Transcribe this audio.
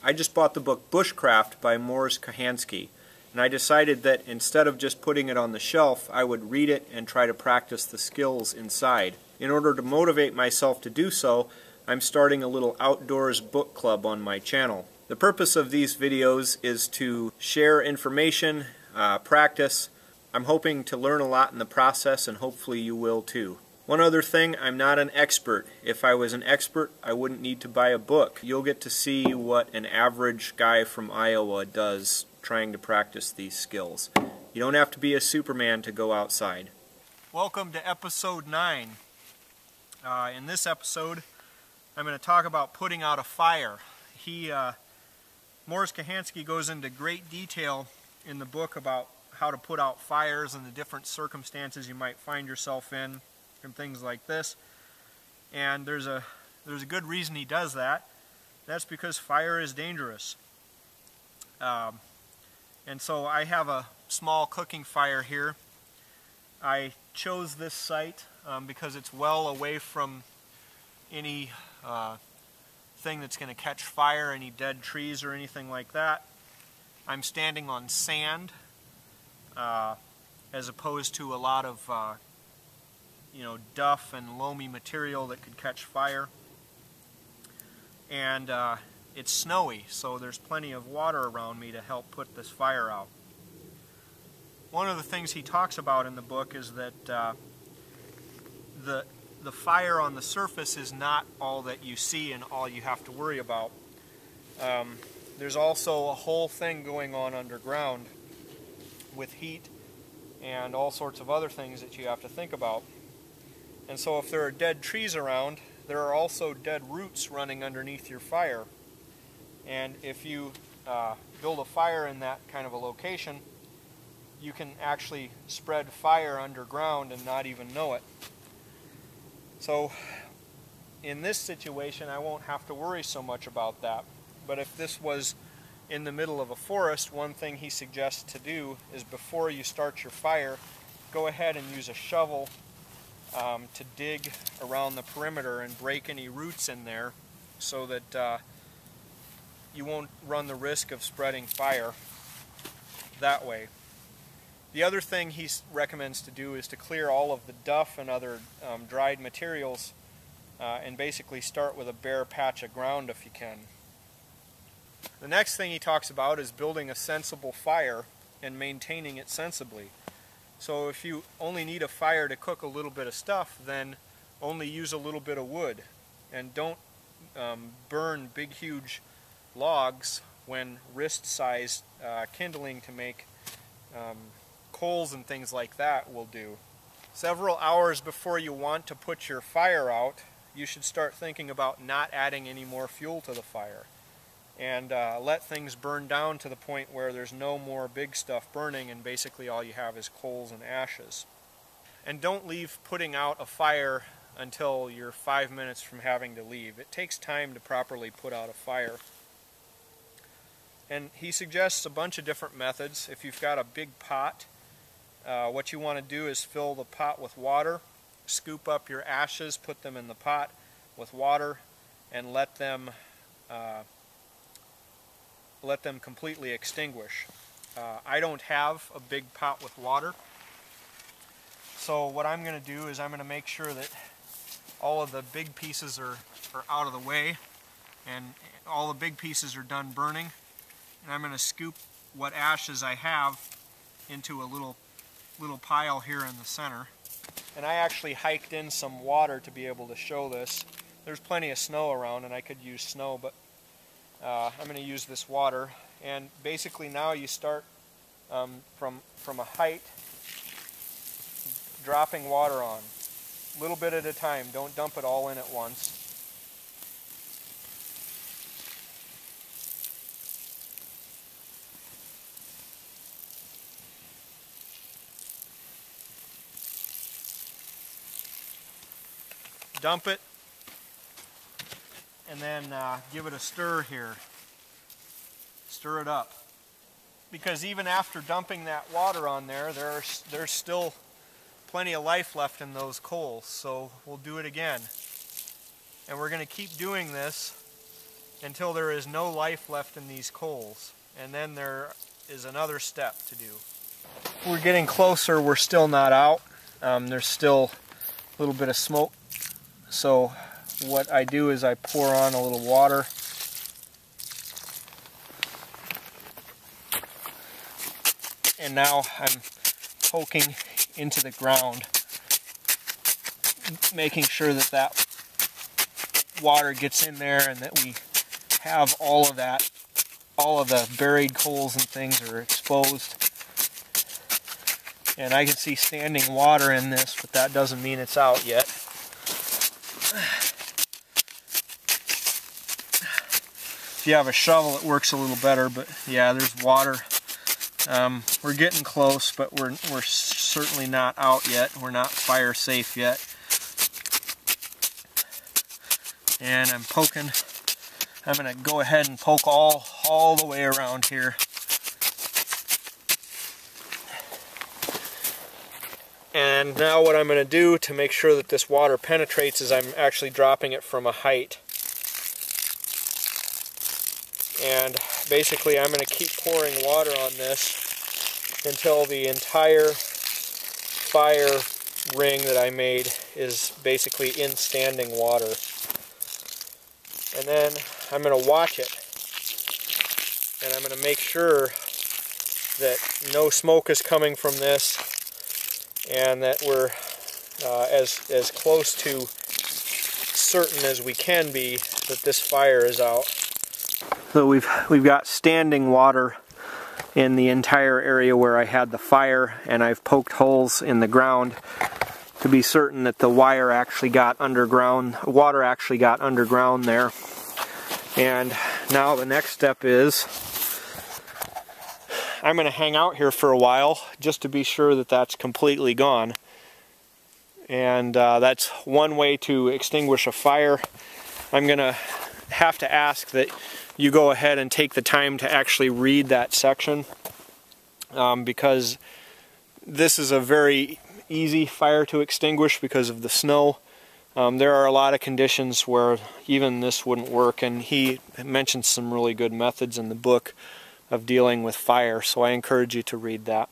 I just bought the book Bushcraft by Mors Kochanski, and I decided that instead of just putting it on the shelf, I would read it and try to practice the skills inside. In order to motivate myself to do so, I'm starting a little outdoors book club on my channel. The purpose of these videos is to share information, practice. I'm hoping to learn a lot in the process, and hopefully you will too. One other thing, I'm not an expert. If I was an expert, I wouldn't need to buy a book. You'll get to see what an average guy from Iowa does trying to practice these skills. You don't have to be a Superman to go outside. Welcome to episode 9. In this episode, I'm going to talk about putting out a fire. Mors Kochanski goes into great detail in the book about how to put out fires and the different circumstances you might find yourself in and things like this. And there's a good reason he does that. That's because fire is dangerous. And so I have a small cooking fire here. I chose this site because it's well away from any thing that's going to catch fire, any dead trees or anything like that. I'm standing on sand as opposed to a lot of duff and loamy material that could catch fire. And it's snowy, so there's plenty of water around me to help put this fire out. One of the things he talks about in the book is that the fire on the surface is not all that you see and all you have to worry about. There's also a whole thing going on underground with heat and all sorts of other things that you have to think about. And so if there are dead trees around, there are also dead roots running underneath your fire. And if you build a fire in that kind of a location, you can actually spread fire underground and not even know it. So in this situation, I won't have to worry so much about that. But if this was in the middle of a forest, one thing he suggests to do is before you start your fire, go ahead and use a shovel to dig around the perimeter and break any roots in there so that you won't run the risk of spreading fire that way. The other thing he recommends to do is to clear all of the duff and other dried materials and basically start with a bare patch of ground if you can. The next thing he talks about is building a sensible fire and maintaining it sensibly. So if you only need a fire to cook a little bit of stuff, then only use a little bit of wood. And don't burn big, huge logs when wrist-sized kindling to make coals and things like that will do. Several hours before you want to put your fire out, you should start thinking about not adding any more fuel to the fire. And let things burn down to the point where there's no more big stuff burning and basically all you have is coals and ashes. And don't leave putting out a fire until you're 5 minutes from having to leave. It takes time to properly put out a fire. And he suggests a bunch of different methods. If you've got a big pot, what you want to do is fill the pot with water, scoop up your ashes, put them in the pot with water, and let them completely extinguish. I don't have a big pot with water, so what I'm going to do is I'm going to make sure that all of the big pieces are out of the way and all the big pieces are done burning, and I'm going to scoop what ashes I have into a little pile here in the center. And I actually hiked in some water to be able to show this. There's plenty of snow around and I could use snow, but I'm going to use this water. And basically now you start from a height, dropping water on, a little bit at a time. Don't dump it all in at once. Dump it, and then give it a stir here. Stir it up. Because even after dumping that water on there, there's still plenty of life left in those coals, so we'll do it again. And we're going to keep doing this until there is no life left in these coals. And then there is another step to do. We're getting closer, we're still not out. There's still a little bit of smoke. So what I do is I pour on a little water. And now I'm poking into the ground, making sure that that water gets in there and that we have all of that, all of the buried coals and things are exposed. And I can see standing water in this, but that doesn't mean it's out yet. If you have a shovel, it works a little better, but yeah, there's water. We're getting close, but we're certainly not out yet. We're not fire safe yet. And I'm poking. I'm going to go ahead and poke all the way around here. And now what I'm going to do to make sure that this water penetrates is I'm actually dropping it from a height. And basically I'm going to keep pouring water on this until the entire fire ring that I made is basically in standing water. And then I'm going to watch it. And I'm going to make sure that no smoke is coming from this and that we're as close to certain as we can be that this fire is out. So we've got standing water in the entire area where I had the fire, and I've poked holes in the ground to be certain that the wire actually got underground, water actually got underground there. And now the next step is I'm going to hang out here for a while just to be sure that that's completely gone. And that's one way to extinguish a fire. I'm going to have to ask that you go ahead and take the time to actually read that section, because this is a very easy fire to extinguish because of the snow. There are a lot of conditions where even this wouldn't work, and he mentions some really good methods in the book of dealing with fire, so I encourage you to read that.